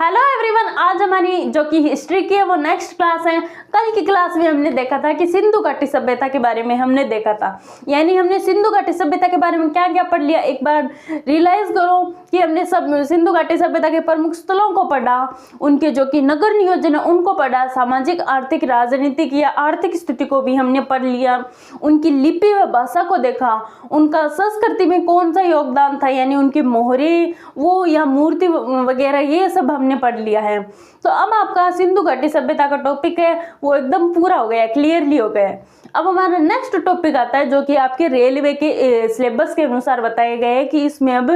Hello everyone, आज हमारी जो कि हिस्ट्री की है वो नेक्स्ट क्लास है। कल की क्लास में हमने देखा था कि सिंधु घाटी सभ्यता के बारे में हमने देखा था, यानी हमने सिंधु घाटी सभ्यता के बारे में क्या क्या पढ़ लिया। एक बार रियलाइज करो कि हमने सब सिंधु घाटी सभ्यता के प्रमुख स्थलों को पढ़ा, उनके जो कि नगर नियोजन है उनको पढ़ा, सामाजिक आर्थिक राजनीतिक या आर्थिक स्थिति को भी हमने पढ़ लिया, उनकी लिपि व भाषा को देखा, उनका संस्कृति में कौन सा योगदान था, यानी उनकी मोहरे वो या मूर्ति वगैरह ये सब हमने पढ़ लिया है। तो अब आपका सिंधु घाटी सभ्यता का टॉपिक है वो एकदम पूरा हो गया, क्लियरली हो गया है। अब हमारा नेक्स्ट टॉपिक आता है जो कि आपके रेलवे के सिलेबस के अनुसार बताया गया है कि इसमें अब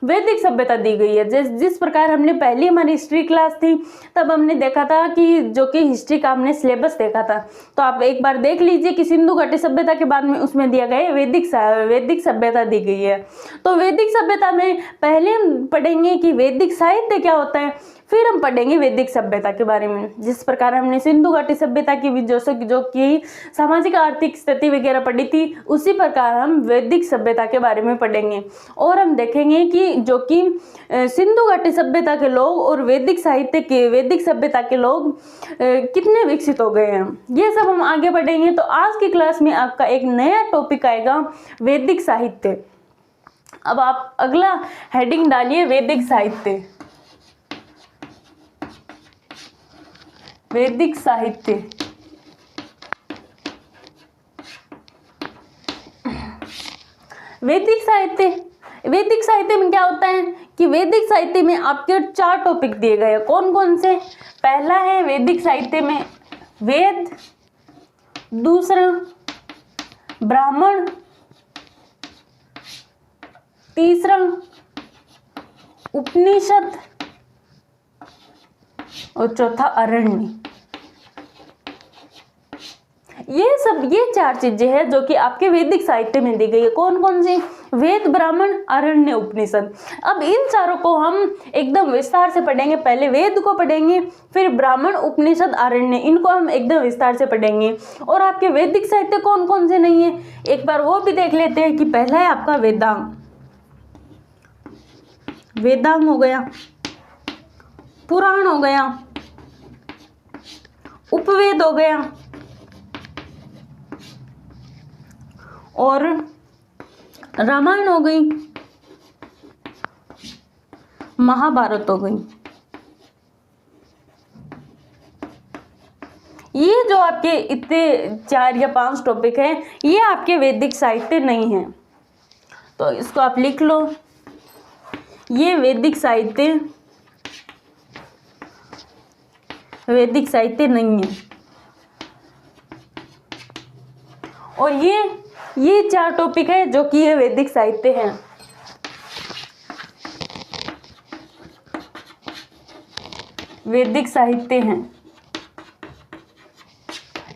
वैदिक सभ्यता दी गई है। जिस प्रकार हमने पहली हमारी हिस्ट्री क्लास थी तब हमने देखा था कि जो कि हिस्ट्री का हमने सिलेबस देखा था, तो आप एक बार देख लीजिए कि सिंधु घाटी सभ्यता के बाद में उसमें दिया गया है वैदिक सभ्यता दी गई है। तो वैदिक सभ्यता में पहले हम पढ़ेंगे कि वैदिक साहित्य क्या होता है, फिर हम पढ़ेंगे वैदिक सभ्यता के बारे में। जिस प्रकार हमने सिंधु घाटी सभ्यता की जो कि सामाजिक आर्थिक स्थिति वगैरह पढ़ी थी, उसी प्रकार हम वैदिक सभ्यता के बारे में पढ़ेंगे और हम देखेंगे कि जो कि सिंधु घाटी सभ्यता के लोग और वैदिक सभ्यता के लोग कितने विकसित हो गए हैं, ये सब हम आगे बढ़ेंगे। तो आज की क्लास में आपका एक नया टॉपिक आएगा, वैदिक साहित्य। अब आप अगला हेडिंग डालिए, वैदिक साहित्य। वैदिक साहित्य वैदिक साहित्य में क्या होता है कि वैदिक साहित्य में आपके 4 टॉपिक दिए गए हैं। कौन कौन से? पहला है वैदिक साहित्य में वेद, दूसरा ब्राह्मण, तीसरा उपनिषद और चौथा अरण्य। ये 4 चीजें हैं जो कि आपके वैदिक साहित्य में दी गई है। कौन कौन सी? वेद, ब्राह्मण, अरण्य, उपनिषद। अब इन चारों को हम एकदम विस्तार से पढ़ेंगे। पहले वेद को पढ़ेंगे, फिर ब्राह्मण, उपनिषद, अरण्य, इनको हम एकदम विस्तार से पढ़ेंगे। और आपके वैदिक साहित्य कौन कौन से नहीं है एक बार वो भी देख लेते हैं कि पहला है आपका वेदांग हो गया, पुराण हो गया, उपवेद हो गया और रामायण हो गई, महाभारत हो गई। ये जो आपके इतने 4 या 5 टॉपिक हैं, ये आपके वैदिक साहित्य नहीं है, तो इसको आप लिख लो। ये वैदिक साहित्य नहीं है। और ये 4 टॉपिक है जो कि ये वैदिक साहित्य हैं। वैदिक साहित्य हैं।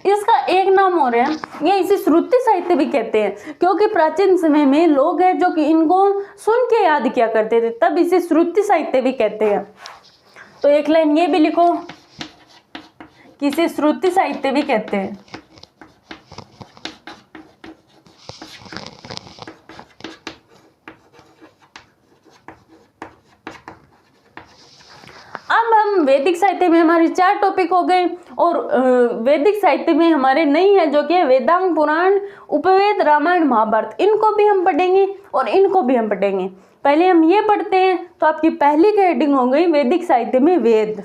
इसका एक नाम और है, ये इसे श्रुति साहित्य भी कहते हैं, क्योंकि प्राचीन समय में लोग हैं जो कि इनको सुन के याद किया करते थे, तब इसे श्रुति साहित्य भी कहते हैं। तो एक लाइन ये भी लिखो कि इसे श्रुति साहित्य भी कहते हैं। अब हम वैदिक साहित्य में हमारे 4 टॉपिक हो गए और वैदिक साहित्य में हमारे नहीं है जो कि वेदांग, पुराण, उपवेद, रामायण, महाभारत, इनको भी हम पढ़ेंगे और इनको भी हम पढ़ेंगे। पहले हम ये पढ़ते हैं। तो आपकी पहली की हेडिंग हो गई वैदिक साहित्य में वेद।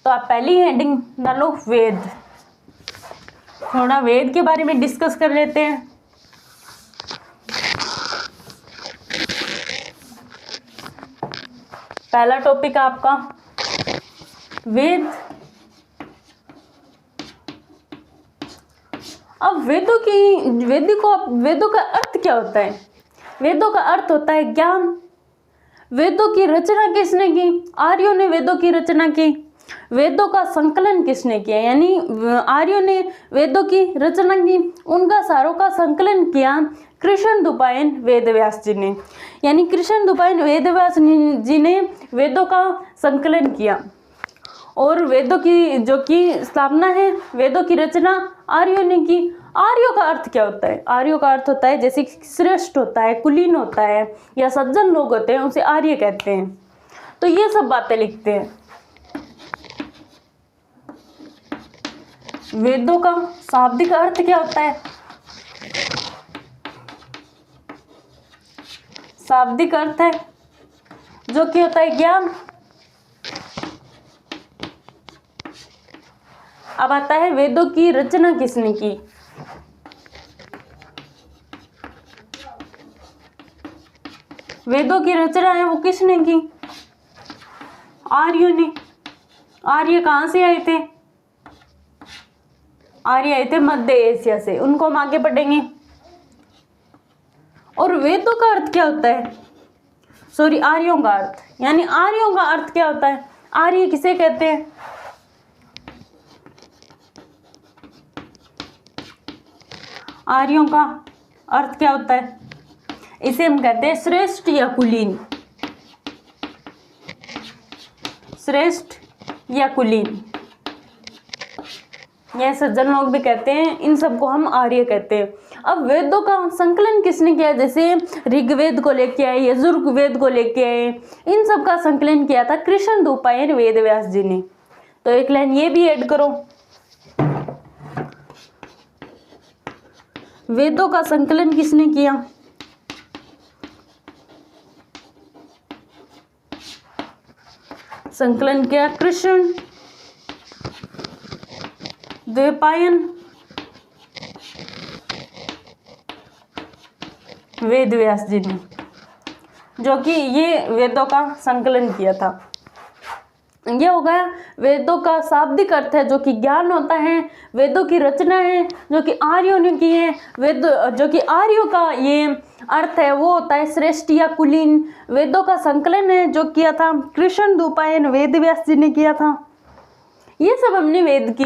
तो आप पहली हेडिंग डालो वेद। थोड़ा वेद के बारे में डिस्कस कर लेते हैं। पहला टॉपिक आपका वेद। अब वेदों का अर्थ क्या होता है? वेदों का अर्थ होता है ज्ञान। वेदों की रचना किसने की? आर्यों ने वेदों की रचना की। वेदों का संकलन किसने किया? यानी आर्यों ने वेदों की रचना की, उनका सारों का संकलन किया कृष्णद्वैपायन वेदव्यास जी ने। यानी कृष्णद्वैपायन वेदव्यास जी ने वेदों का संकलन किया और वेदों की जो कि स्थापना है, वेदों की रचना आर्यों ने की। आर्यों का अर्थ क्या होता है? आर्यों का अर्थ होता है जैसे श्रेष्ठ होता है, कुलीन होता है या सज्जन लोग होते हैं, उसे आर्य कहते हैं। तो ये सब बातें लिखते हैं। वेदों का शाब्दिक अर्थ क्या होता है? शाब्दिक अर्थ है जो कि होता है ज्ञान। अब आता है वेदों की रचना किसने की? वेदों की रचना है वो किसने की? आर्यों ने। आर्य कहाँ से आए थे? आर्य आए थे मध्य एशिया से। उनको हम आगे पढ़ेंगे। और वेदों का अर्थ क्या होता है? सॉरी, आर्यों का अर्थ, यानी आर्यों का अर्थ क्या होता है? आर्य किसे कहते हैं? आर्यों का अर्थ क्या होता है? इसे हम कहते हैं श्रेष्ठ या कुलीन। श्रेष्ठ या कुलीन, यह सज्जन लोग भी कहते हैं। इन सबको हम आर्य कहते हैं। अब वेदों का संकलन किसने किया? जैसे ऋग्वेद को लेके आए, यजुर्वेद को लेके आए, इन सब का संकलन किया था कृष्णद्वैपायन वेदव्यास जी ने। तो एक लाइन ये भी ऐड करो। वेदों का संकलन किसने किया? संकलन किया कृष्णद्वैपायन वेदव्यास जी ने, जो कि ये वेदों का संकलन किया था। ये हो गया वेदों का शाब्दिक अर्थ है जो कि ज्ञान होता है। वेदों की रचना है जो कि आर्यों ने की है। वेद जो कि आर्यों का ये अर्थ है वो होता है श्रेष्ठ या कुलीन। वेदों का संकलन है जो किया था कृष्णद्वैपायन वेदव्यास जी ने किया था। ये सब हमने वेद की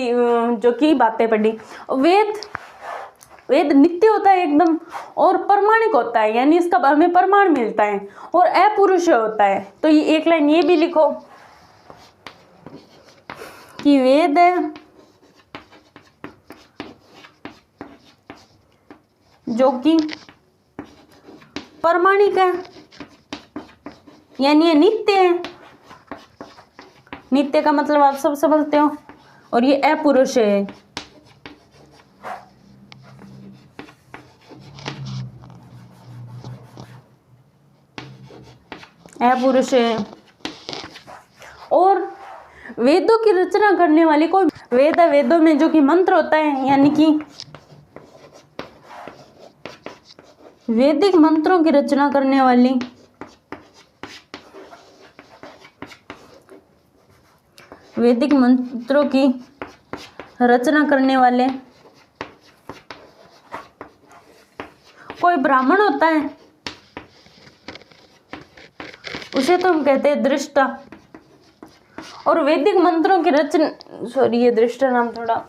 जो की बातें पढ़ी। वेद नित्य होता है एकदम, और प्रमाणिक होता है, यानी इसका हमें प्रमाण मिलता है, और अपुरुष होता है। तो ये एक लाइन ये भी लिखो कि वेद जो कि प्रमाणिक है, यानी ये नित्य है। नित्य का मतलब आप सब समझते हो। और ये अपुरुष है। अपुरुष है। और वेदों की रचना करने वाली कोई वेद है, वेदों में जो कि मंत्र होता है, यानी कि वैदिक मंत्रों की रचना करने वाली वैदिक मंत्रों की रचना करने वाले कोई ब्राह्मण होता है, उसे तो हम कहते हैं दृष्टा। और वैदिक मंत्रों की रचना, सॉरी ये दृष्टा नाम थोड़ा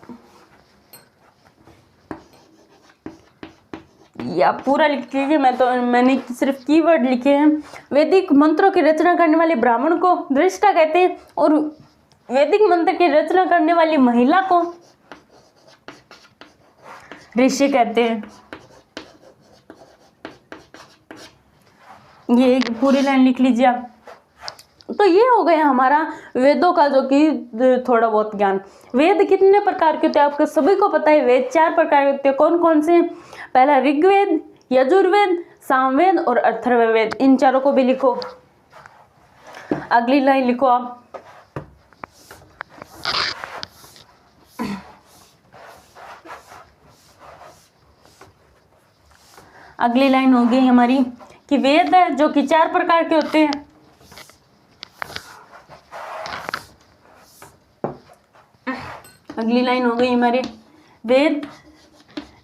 या पूरा लिख लीजिए, मैंने सिर्फ कीवर्ड लिखे हैं। वैदिक मंत्रों की रचना करने वाले ब्राह्मण को दृष्टा कहते हैं, और वैदिक मंत्र की रचना करने वाली महिला को ऋषि कहते हैं। ये एक पूरी लाइन लिख लीजिए आप। तो ये हो गया हमारा वेदों का जो कि थोड़ा बहुत ज्ञान। वेद कितने प्रकार के होते हैं आपको सभी को पता है। वेद 4 प्रकार के होते हैं। कौन कौन से? पहला ऋग्वेद, यजुर्वेद, सामवेद और अथर्ववेद। इन चारों को भी लिखो। अगली लाइन लिखो आप। अगली लाइन होगी हमारी कि वेद है जो कि 4 प्रकार के होते हैं। अगली लाइन हो गई हमारे, वेद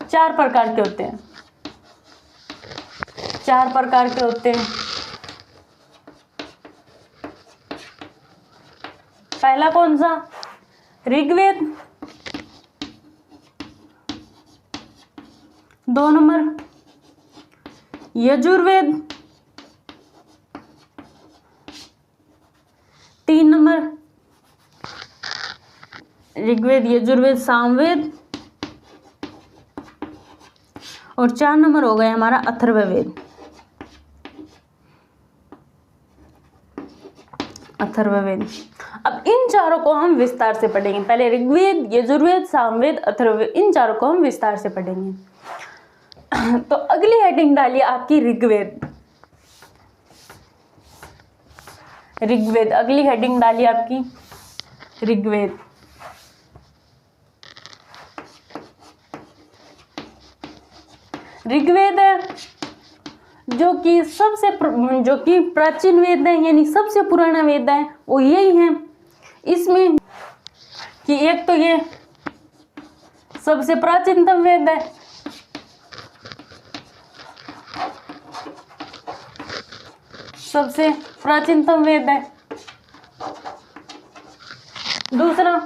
4 प्रकार के होते हैं। 4 प्रकार के होते हैं। पहला कौन सा? ऋग्वेद। 2 नंबर यजुर्वेद। 3 नंबर ऋग्वेद, यजुर्वेद, सामवेद। और 4 नंबर हो गए हमारा अथर्ववेद। अथर्ववेद। अब इन चारों को हम विस्तार से पढ़ेंगे। पहले ऋग्वेद, यजुर्वेद, सामवेद, अथर्ववेद, इन चारों को हम विस्तार से पढ़ेंगे। तो अगली हेडिंग डालिए आपकी ऋग्वेद। ऋग्वेद, अगली हेडिंग डालिए आपकी ऋग्वेद। ऋग्वेद है जो कि प्राचीन वेद है, यानी सबसे पुराना वेद है वो यही है। इसमें कि एक तो ये सबसे प्राचीनतम वेद है, सबसे प्राचीनतम वेद है। दूसरा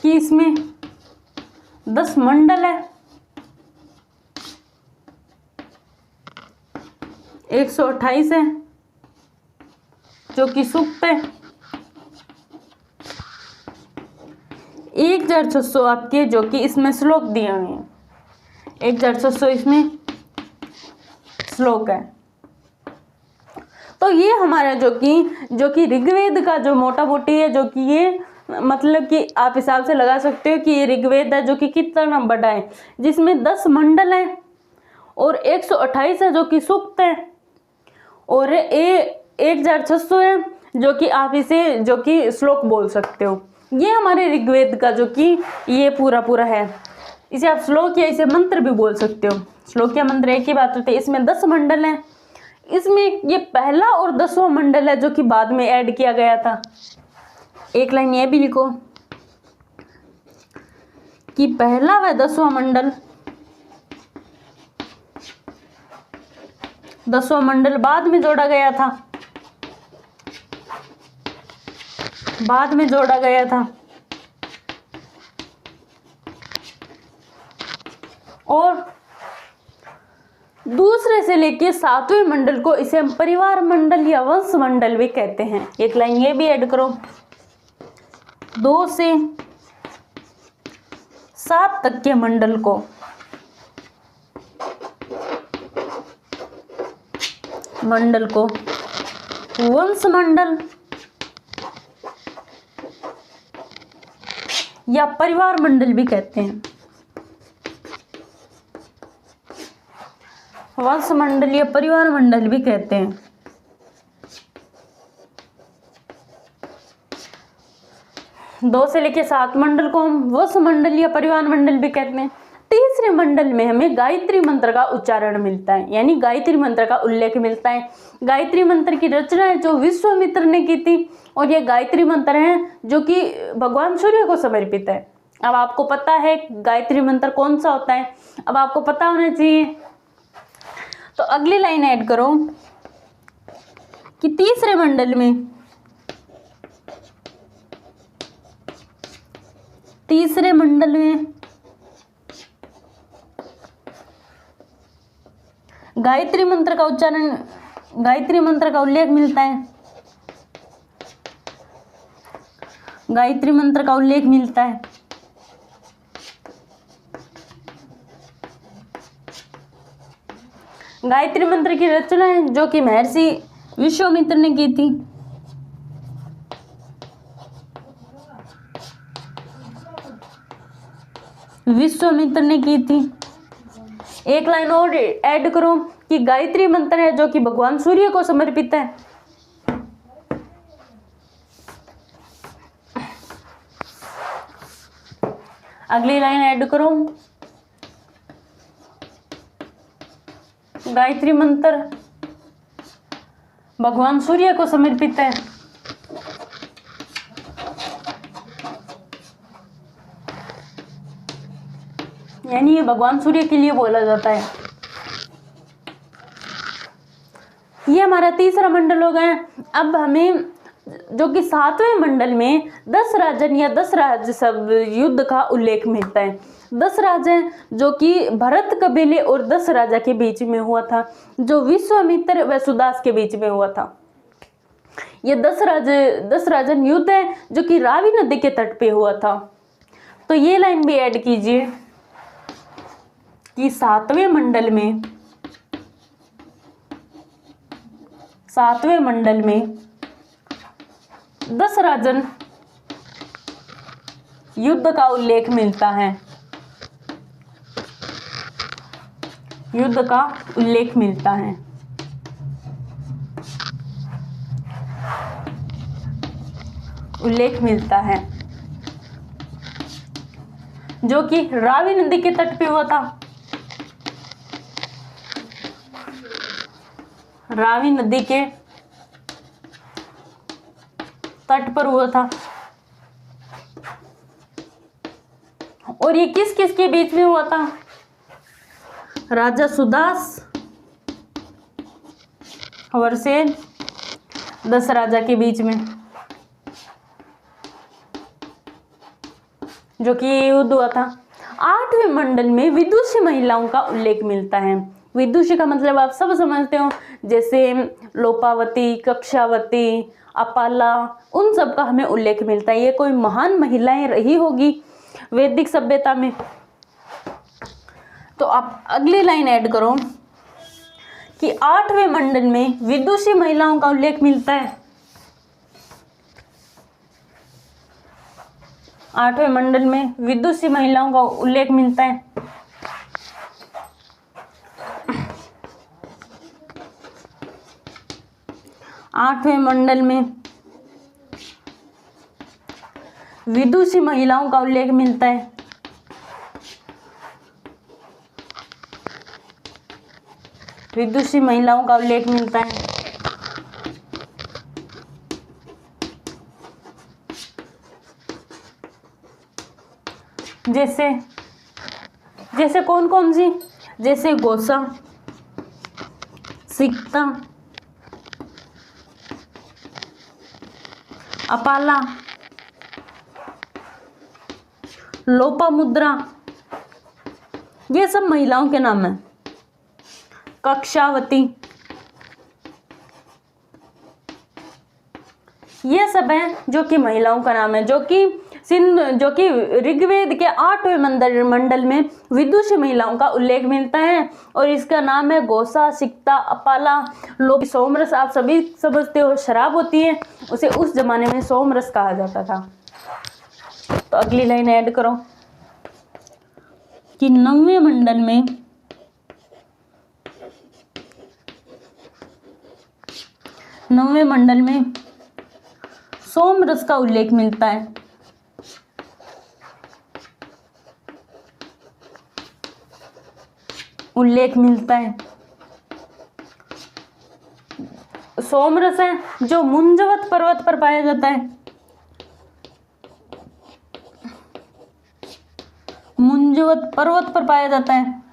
कि इसमें 10 मंडल है, 128 है जो कि सूक्त है, 1600 आपके जो कि इसमें श्लोक दिए हुए हैं, 1600 इसमें श्लोक है। तो ये हमारा जो कि ऋग्वेद का जो मोटा मोटी है, जो कि ये मतलब कि आप हिसाब से लगा सकते हो कि ये ऋग्वेद है जो कि कितना बड़ा है, जिसमें 10 मंडल हैं और 128 है जो कि सूक्त है, और 1600 है जो कि आप इसे जो कि श्लोक बोल सकते हो। ये हमारे ऋग्वेद का जो कि ये पूरा है। इसे आप श्लोक या इसे मंत्र भी बोल सकते हो। श्लोक या मंत्र एक ही बात होती है। इसमें 10 मंडल हैं। इसमें ये पहला और 10वां मंडल है जो कि बाद में ऐड किया गया था। एक लाइन ये भी लिखो कि पहला व 10वां मंडल, 10वां मंडल बाद में जोड़ा गया था, बाद में जोड़ा गया था। और दूसरे से लेके 7वें मंडल को इसे हम परिवार मंडल या वंश मंडल भी कहते हैं। एक लाइन ये भी ऐड करो, 2 से 7 तक के मंडल को वंश मंडल या परिवार मंडल भी कहते हैं। वंश मंडल या परिवार मंडल भी कहते हैं। दो से लेके 7 मंडल को हम वंश मंडल या परिवार मंडल भी कहते हैं। तीसरे मंडल में हमें गायत्री मंत्र का उच्चारण मिलता है, यानी गायत्री मंत्र का उल्लेख मिलता है। गायत्री मंत्र की रचना है जो विश्वामित्र ने की थी, और ये गायत्री मंत्र है जो कि भगवान सूर्य को समर्पित है। अब आपको पता है गायत्री मंत्र कौन सा होता है, अब आपको पता होना चाहिए। तो अगली लाइन ऐड करो कि तीसरे मंडल में गायत्री मंत्र का उच्चारण, गायत्री मंत्र का उल्लेख मिलता है। गायत्री मंत्र का उल्लेख मिलता है। गायत्री मंत्र की रचना है जो कि महर्षि विश्वामित्र ने की थी। विश्वामित्र ने की थी। एक लाइन और ऐड करो कि गायत्री मंत्र है जो कि भगवान सूर्य को समर्पित है। अगली लाइन ऐड करो, गायत्री मंत्र भगवान सूर्य को समर्पित है। यानी ये भगवान सूर्य के लिए बोला जाता है। ये हमारा तीसरा मंडल हो गया। अब हमें जो कि 7वें मंडल में 10 राजन या 10 राज्य सब युद्ध का उल्लेख मिलता है। 10 राजा जो कि भरत कबीले और 10 राजा के बीच में हुआ था, जो विश्वामित्र व सुदास के बीच में हुआ था। ये 10 राजन युद्ध है जो कि रावी नदी के तट पे हुआ था। तो ये लाइन भी ऐड कीजिए कि 7वें मंडल में 10 राजन युद्ध का उल्लेख मिलता है, युद्ध का उल्लेख मिलता है। उल्लेख मिलता है जो कि रावी नदी के तट पे हुआ था। रावी नदी के तट पर हुआ था। और ये किस किस के बीच में हुआ था? राजा सुदास वर्सेस 10 राजा के बीच में जो कि युद्ध हुआ था। 8वें मंडल में विदुषी महिलाओं का उल्लेख मिलता है। विदुषी का मतलब आप सब समझते हो, जैसे लोपावती, कक्षावती, अपाला, उन सब का हमें उल्लेख मिलता है। ये कोई महान महिलाएं रही होगी वैदिक सभ्यता में। तो आप अगली लाइन ऐड करो कि 8वें मंडल में विदुषी महिलाओं का उल्लेख मिलता है। 8वें मंडल में विदुषी महिलाओं का उल्लेख मिलता है। आठवें मंडल में विदुषी महिलाओं का उल्लेख मिलता है। विदुषी महिलाओं का उल्लेख मिलता है। जैसे जैसे कौन कौन सी? जैसे गोसा, सिक्ता, अपाला, लोपामुद्रा, ये सब महिलाओं के नाम है। कक्षावती, ये सब है जो कि महिलाओं का नाम है, जो कि ऋग्वेद के 8वें मंडल में विदुषी महिलाओं का उल्लेख मिलता है। और इसका नाम है गोसा, सिक्ता, अपाला, लोप। सोमरस आप सभी समझते हो, शराब होती है, उसे उस जमाने में सोमरस कहा जाता था। तो अगली लाइन ऐड करो कि 9वें मंडल में सोमरस का उल्लेख मिलता है। सोमरस है जो मुंजवत पर्वत पर पाया जाता है। मुंजवत पर्वत पर पाया जाता है।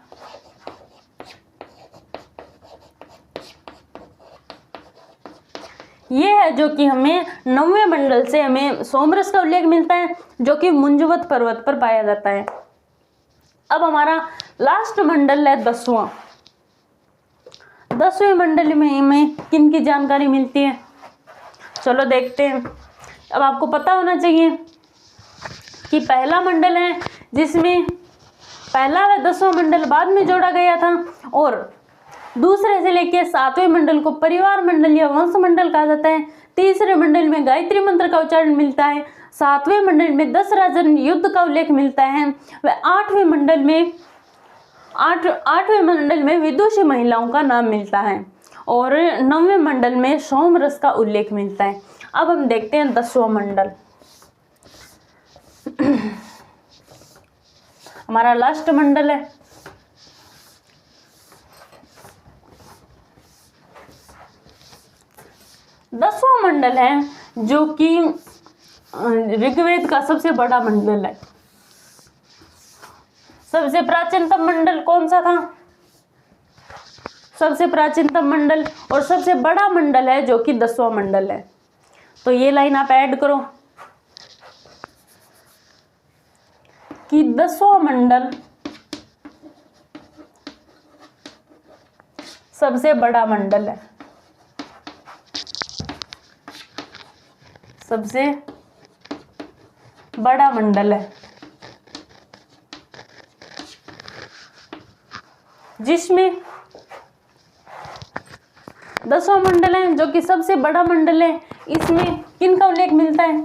ये है जो कि हमें 9वें मंडल से हमें सोमरस का उल्लेख मिलता है, जो कि मुंजवत पर्वत पर पाया जाता है। अब हमारा लास्ट मंडल है 10वां। 10वें मंडल में हमें किन की जानकारी मिलती है? चलो देखते हैं। अब आपको पता होना चाहिए कि पहला मंडल है जिसमें पहला व 10वां मंडल बाद में जोड़ा गया था, और दूसरे से लेकर 7वें मंडल को परिवार मंडल या वंश मंडल कहा जाता है। तीसरे मंडल में गायत्री मंत्र का उच्चारण मिलता है। 7वें मंडल में 10 राजन युद्ध का उल्लेख मिलता है। व 8वें मंडल में विदुषी महिलाओं का नाम मिलता है, और 9वें मंडल में सोमरस का उल्लेख मिलता है। अब हम देखते हैं 10वां मंडल। हमारा लास्ट मंडल है। 10वां मंडल है जो कि ऋग्वेद का सबसे बड़ा मंडल है। सबसे प्राचीनतम मंडल कौन सा था? सबसे प्राचीनतम मंडल और सबसे बड़ा मंडल है जो कि 10वां मंडल है। तो ये लाइन आप ऐड करो कि 10वां मंडल सबसे बड़ा मंडल है। सबसे बड़ा मंडल है जिसमें 10वां मंडल है जो कि सबसे बड़ा मंडल है। इसमें किन का उल्लेख मिलता है?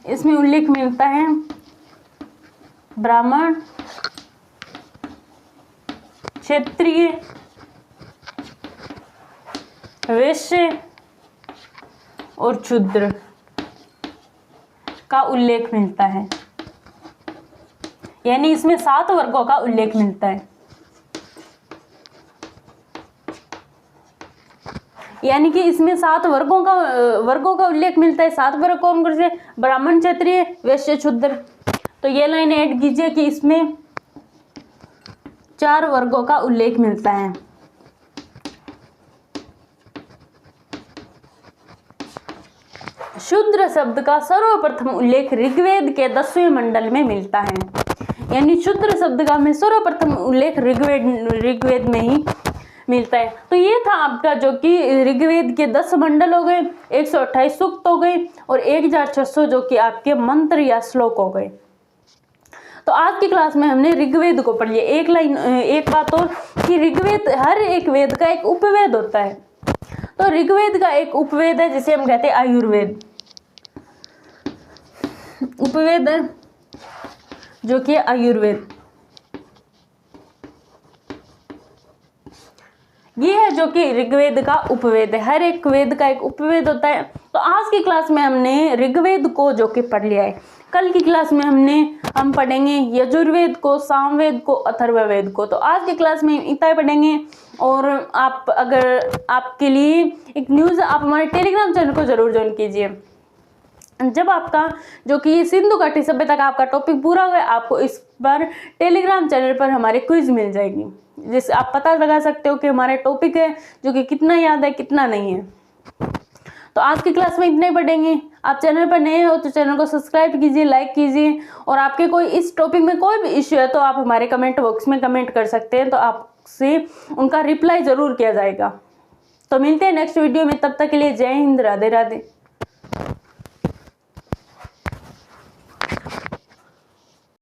इसमें उल्लेख मिलता है ब्राह्मण, क्षत्रिय, वैश्य और शूद्र का उल्लेख मिलता है। यानी इसमें 7 वर्गों का उल्लेख मिलता है। यानी कि इसमें 7 वर्गों का उल्लेख मिलता है। 7 वर्ग कौन कौन से? ब्राह्मण, क्षत्रिय, वैश्य, शूद्र। तो ये लाइन ऐड कीजिए कि इसमें 4 वर्गों का उल्लेख मिलता है। शूद्र शब्द का सर्वप्रथम उल्लेख ऋग्वेद के 10वें मंडल में मिलता है। यानी शूद्र शब्द का में सर्वप्रथम उल्लेख ऋग्वेद में ही मिलता है। तो ये था आपका जो कि ऋग्वेद के 10 मंडल हो गए, 128 सूक्त हो गए और 1600 जो कि आपके मंत्र या श्लोक हो गए। तो आज की क्लास में हमने ऋग्वेद को पढ़ लिया। एक बात और कि ऋग्वेद, हर एक वेद का एक उपवेद होता है। तो ऋग्वेद का एक उपवेद है जिसे हम कहते हैं आयुर्वेद, उपवेद है जो कि आयुर्वेद। ये है जो कि ऋग्वेद का उपवेद है। हर एक वेद का एक उपवेद होता है। तो आज की क्लास में हमने ऋग्वेद को जो कि पढ़ लिया है। कल की क्लास में हम पढ़ेंगे यजुर्वेद को, सामवेद को, अथर्ववेद को। तो आज की क्लास में इतना ही पढ़ेंगे। और आप, अगर आपके लिए एक न्यूज़, आप हमारे टेलीग्राम चैनल को जरूर ज्वाइन कीजिए। जब आपका जो कि सिंधु घाटी सभ्यता का आपका टॉपिक पूरा हो गया, आपको इस बार टेलीग्राम चैनल पर हमारे क्विज मिल जाएगी, जिससे आप पता लगा सकते हो कि हमारे टॉपिक है जो कि कितना याद है कितना नहीं है। तो आज की क्लास में इतने ही पढ़ेंगे। आप चैनल पर नए हो तो चैनल को सब्सक्राइब कीजिए, लाइक कीजिए। और आपके कोई इस टॉपिक में कोई भी इश्यू है तो आप हमारे कमेंट बॉक्स में कमेंट कर सकते हैं, तो आपसे उनका रिप्लाई ज़रूर किया जाएगा। तो मिलते हैं नेक्स्ट वीडियो में, तब तक के लिए जय हिंद, राधे राधे।